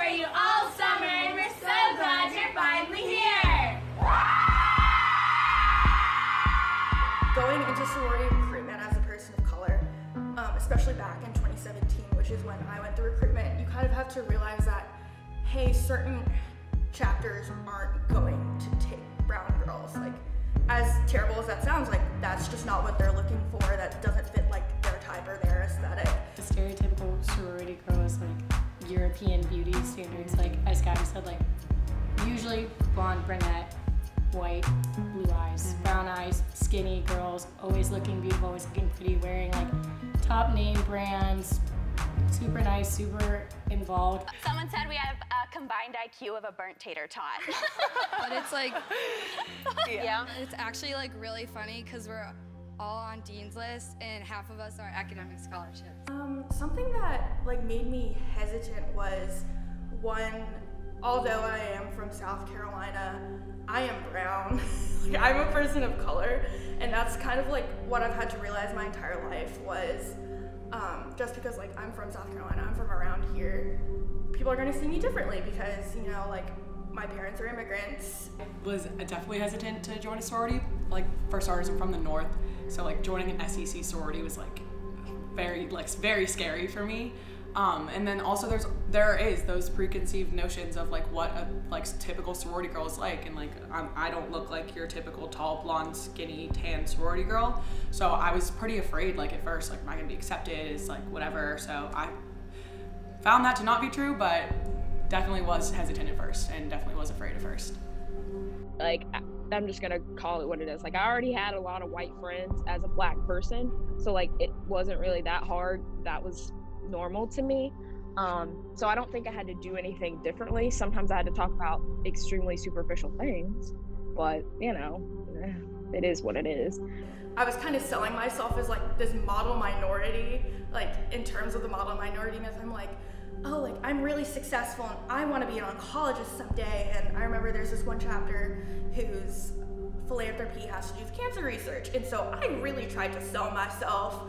for you all summer, and we're so glad you're finally here! Going into sorority recruitment as a person of color, especially back in 2017, which is when I went through recruitment, you kind of have to realize that, hey, certain chapters aren't going to take brown girls. Like, as terrible as that sounds, like, that's just not what they're looking for. That doesn't fit like their type or their aesthetic. The stereotypical sorority girl is like European beauty standards, like as Gabi said, like usually blonde, brunette, white, blue eyes, brown eyes, skinny girls, always looking beautiful, always looking pretty, wearing like top name brands, super nice, super involved. Someone said we have a combined IQ of a burnt tater tot. But it's like, yeah. It's actually like really funny because we're all on Dean's List and half of us are academic scholarships. Something that like made me hesitant was, one, although I am from South Carolina, I am brown. Like, I'm a person of color, and that's kind of like what I've had to realize my entire life was, just because like I'm from South Carolina, I'm from around here, people are gonna see me differently because, you know, like my parents are immigrants. Was definitely hesitant to join a sorority. Like, for starters, I'm from the north, so like joining an SEC sorority was like very scary for me. And then also there is those preconceived notions of like what a like typical sorority girl is like, and like I don't look like your typical tall, blonde, skinny, tan sorority girl. So I was pretty afraid, like at first, like am I gonna be accepted? Is like whatever. So I found that to not be true, but definitely was hesitant at first, and definitely was afraid at first. Like, I'm just gonna call it what it is. Like, I already had a lot of white friends as a black person, so like it wasn't really that hard. That was normal to me. So I don't think I had to do anything differently. Sometimes I had to talk about extremely superficial things, but you know, it is what it is. I was kind of selling myself as like this model minority, like in terms of the model minority myth. I'm like, oh, like I'm really successful and I want to be an oncologist someday. And I remember there's this one chapter whose philanthropy has to do with cancer research. And so I really tried to sell myself.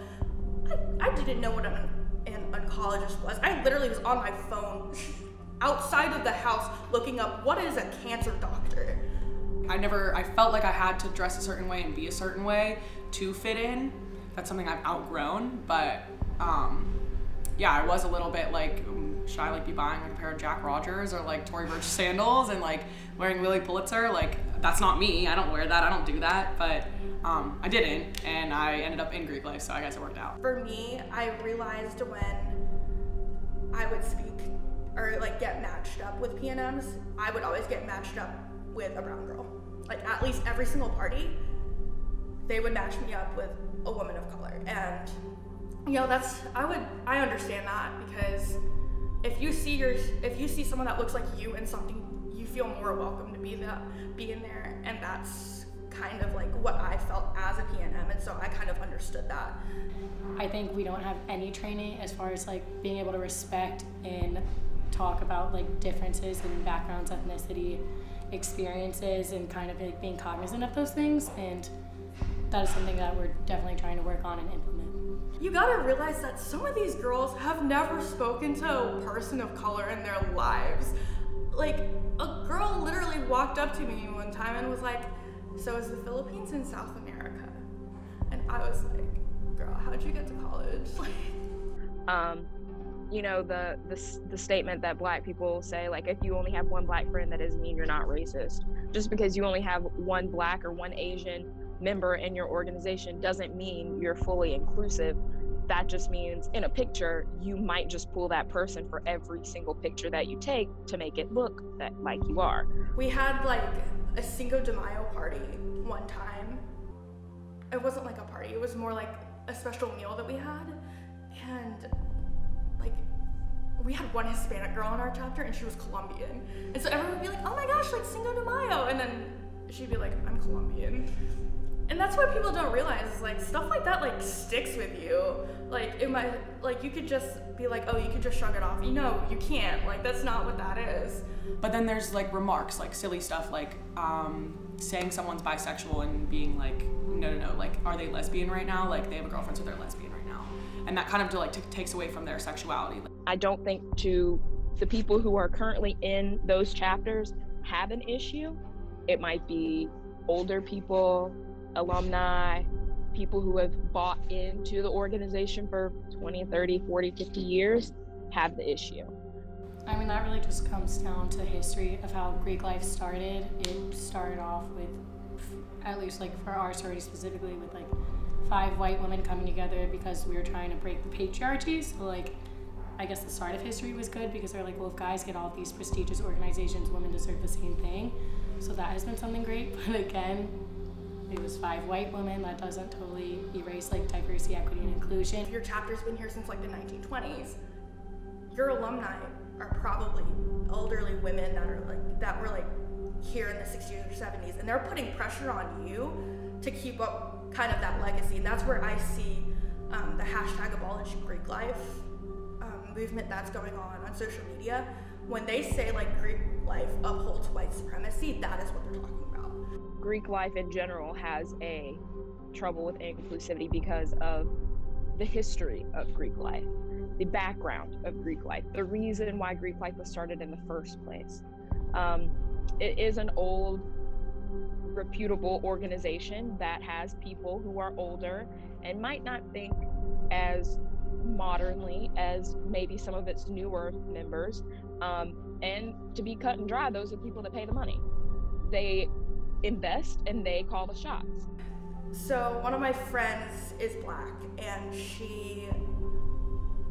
I didn't know what an oncologist was. I literally was on my phone outside of the house looking up what is a cancer doctor. I felt like I had to dress a certain way and be a certain way to fit in. That's something I've outgrown, but yeah, I was a little bit like, should I like be buying like a pair of Jack Rogers or like Tory Burch sandals and like wearing Lily Pulitzer? Like, that's not me. I don't wear that. I don't do that. But I didn't, and I ended up in Greek life, so I guess it worked out. For me, I realized when I would speak or like get matched up with PNMs, I would always get matched up with a brown girl. Like, at least every single party, they would match me up with a woman of color. And you know, I understand that, because if you see someone that looks like you in something, you feel more welcome to be in there, and that's kind of like what I felt as a PNM, and so I kind of understood that. I think we don't have any training as far as like being able to respect and talk about like differences in backgrounds, ethnicity, experiences, and kind of like being cognizant of those things, and that is something that we're definitely trying to work on and implement. You gotta realize that some of these girls have never spoken to a person of color in their lives. Like, a girl literally walked up to me one time and was like, so is the Philippines in South America? And I was like, girl, how'd you get to college? You know, the statement that black people say, like, if you only have one black friend, that doesn't mean you're not racist. Just because you only have one black or one Asian member in your organization doesn't mean you're fully inclusive. That just means in a picture, you might just pull that person for every single picture that you take to make it look that like you are. We had like a Cinco de Mayo party one time. It wasn't like a party, it was more like a special meal that we had. And like, we had one Hispanic girl in our chapter and she was Colombian. And so everyone would be like, oh my gosh, like Cinco de Mayo. And then she'd be like, I'm Colombian. And that's what people don't realize, is like stuff like that like sticks with you. Like you could just be like, oh, you could just shrug it off. You know, you can't. Like, that's not what that is. But then there's like remarks, like silly stuff, like saying someone's bisexual and being like, no, like, are they lesbian right now? Like, they have a girlfriend, so they're lesbian right now. And that kind of like takes away from their sexuality. I don't think to the people who are currently in those chapters have an issue. It might be older people, alumni, people who have bought into the organization for 20, 30, 40, 50 years have the issue. I mean, that really just comes down to history of how Greek life started. It started off with, at least like for our sorority specifically, with like 5 white women coming together because we were trying to break the patriarchy. So like, I guess the start of history was good because they're like, well, if guys get all of these prestigious organizations, women deserve the same thing. So that has been something great. But again, it was 5 white women. That doesn't totally erase like diversity, equity, and inclusion. If your chapter's been here since like the 1920s, your alumni are probably elderly women that were like here in the 60s or 70s, and they're putting pressure on you to keep up kind of that legacy. And that's where I see the hashtag abolish Greek life movement that's going on social media. When they say like Greek life upholds white supremacy, that is what they're talking about. Greek life in general has a trouble with inclusivity because of the history of Greek life, the background of Greek life, the reason why Greek life was started in the first place. It is an old, reputable organization that has people who are older and might not think as modernly as maybe some of its newer members. And to be cut and dry, those are the people that pay the money. They invest and they call the shots. So one of my friends is Black, and she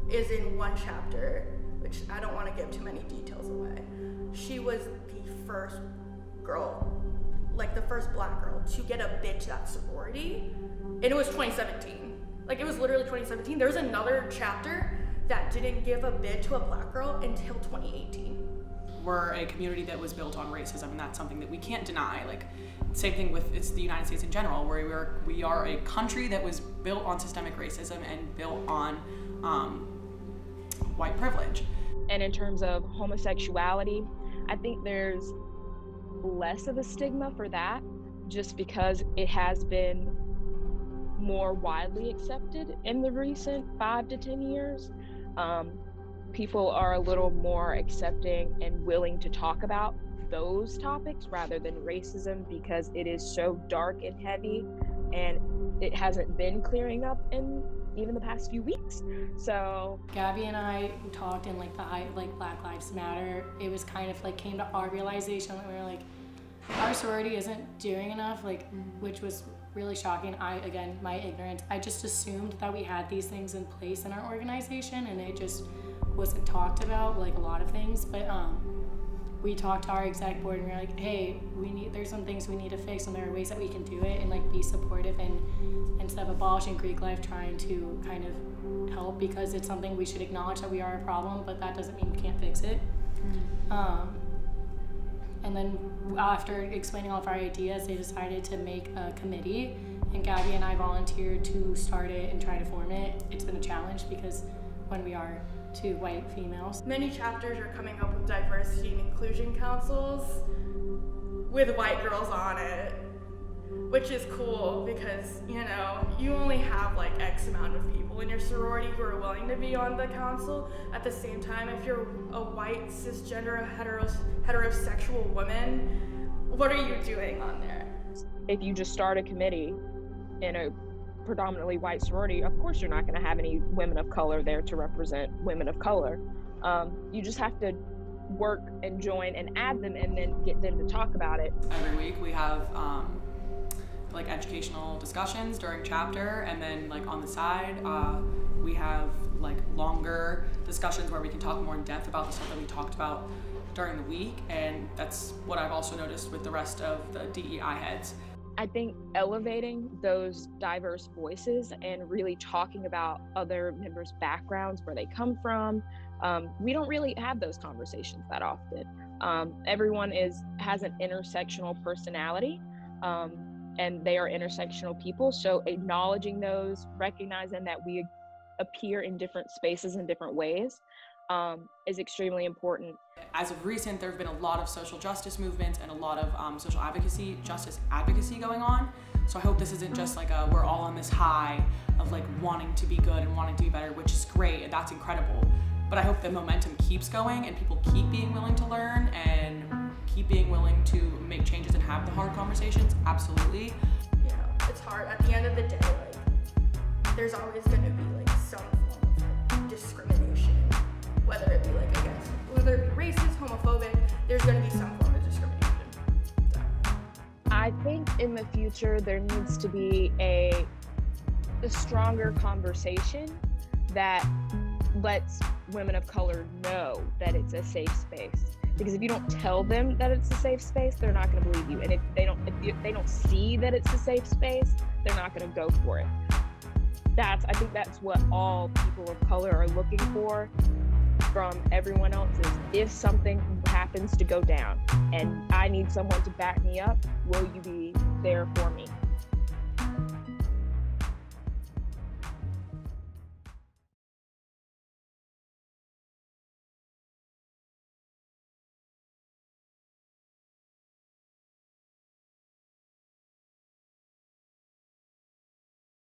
is in one chapter, which I don't want to give too many details away. She was the first girl, like the first Black girl to get a bid to that sorority, and it was 2017. Like, it was literally 2017. There was another chapter that didn't give a bid to a Black girl until 2018. We're a community that was built on racism, and that's something that we can't deny. Like, same thing with the United States in general, where we are a country that was built on systemic racism and built on white privilege. And in terms of homosexuality, I think there's less of a stigma for that, just because it has been more widely accepted in the recent 5 to 10 years. People are a little more accepting and willing to talk about those topics rather than racism, because it is so dark and heavy, and it hasn't been clearing up in even the past few weeks. So Gabi and I talked in like the height of like Black Lives Matter. It was kind of like came to our realization that we were like, our sorority isn't doing enough, like, which was really shocking. Again, my ignorance, I just assumed that we had these things in place in our organization, and it just wasn't talked about, like a lot of things. But we talked to our exec board and we were like, hey, there's some things we need to fix, and there are ways that we can do it and like be supportive, and instead of abolishing Greek life, trying to kind of help, because it's something we should acknowledge that we are a problem, but that doesn't mean we can't fix it. And then after explaining all of our ideas, they decided to make a committee, and Gabi and I volunteered to start it and try to form it. It's been a challenge because when we are 2 white females. Many chapters are coming up with diversity and inclusion councils with white girls on it, which is cool because, you know, you only have like X amount of people in your sorority who are willing to be on the council. At the same time, if you're a white, cisgender, heterosexual woman, what are you doing on there? if you just start a committee in a predominantly white sorority, of course you're not going to have any women of color there to represent women of color. You just have to work and join and add them and then get them to talk about it. Every week we have like educational discussions during chapter, and then like on the side we have like longer discussions where we can talk more in depth about the stuff that we talked about during the week. And that's what I've also noticed with the rest of the DEI heads. I think elevating those diverse voices and really talking about other members' backgrounds, where they come from. We don't really have those conversations that often. Everyone has an intersectional personality, and they are intersectional people. So acknowledging those, recognizing that we appear in different spaces in different ways, is extremely important. As of recent, there have been a lot of social justice movements and a lot of social advocacy, justice advocacy going on. So I hope this isn't just like we're all on this high of like wanting to be good and wanting to be better, which is great and that's incredible. But I hope the momentum keeps going and people keep being willing to learn and keep being willing to make changes and have the hard conversations. Absolutely. You know, it's hard. At the end of the day, like, there's always going to be like some form of like, discrimination, whether it be like against, whether it be racist, homophobic, there's going to be some form of discrimination. So. I think in the future there needs to be a stronger conversation that lets women of color know that it's a safe space. Because if you don't tell them that it's a safe space, they're not going to believe you. And if they don't see that it's a safe space, they're not going to go for it. I think that's what all people of color are looking for from everyone else is, if something happens to go down and I need someone to back me up, will you be there for me?